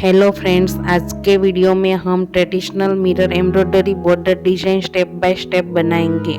Hello friends, आज के video में हम traditional mirror embroidery border design step by step बनाएंगे।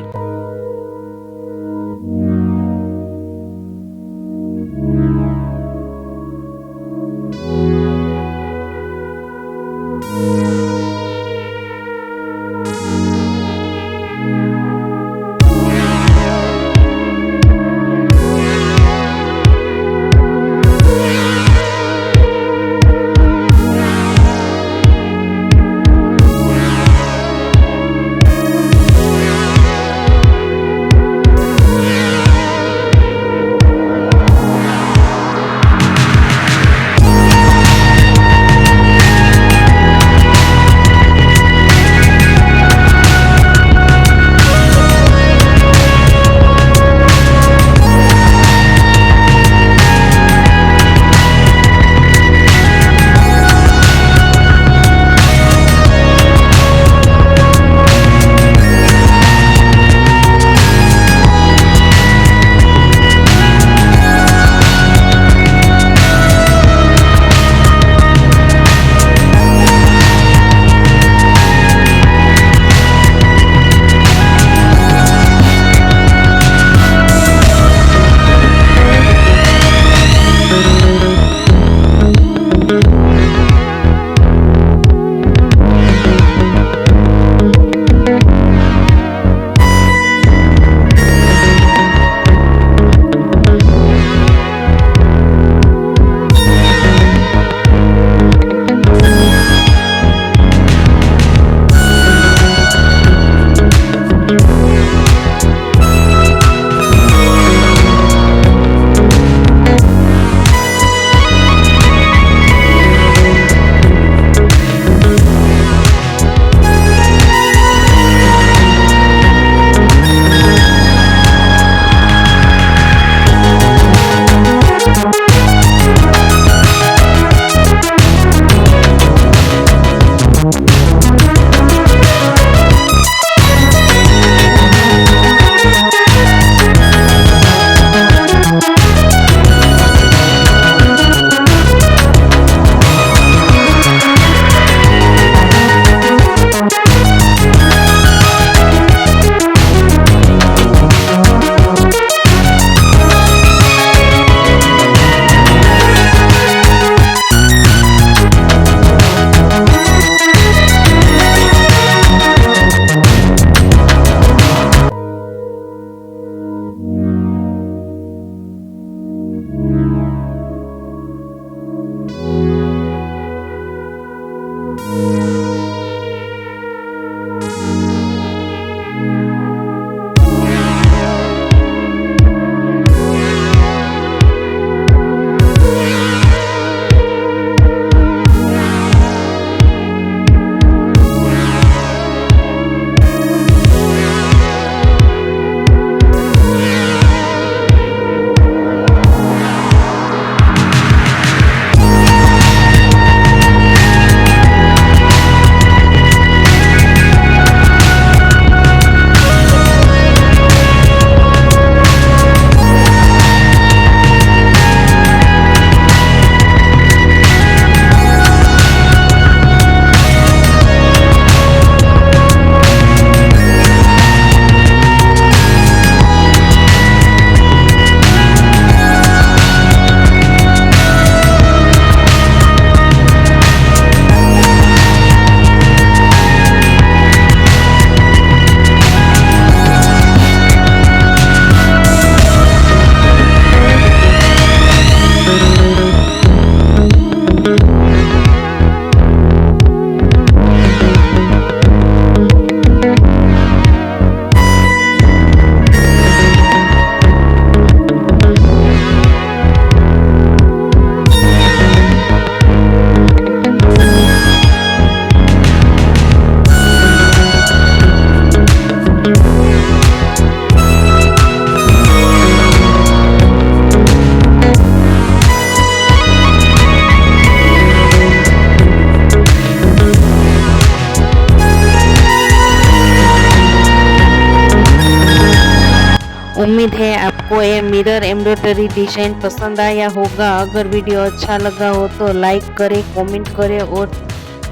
उम्मीद है आपको ये मिरर एम्ब्रॉयडरी डिजाइन पसंद आया होगा। अगर वीडियो अच्छा लगा हो तो लाइक करें, कमेंट करें और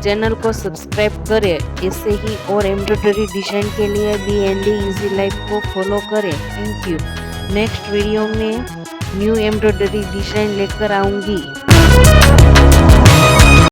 चैनल को सब्सक्राइब करें। ऐसे ही और एम्ब्रॉयडरी डिजाइन के लिए BND इजी लाइफ को फॉलो करें। Thank you. नेक्स्ट वीडियो में न्यू एम्ब्रॉयडरी डिजाइन लेकर आऊँगी।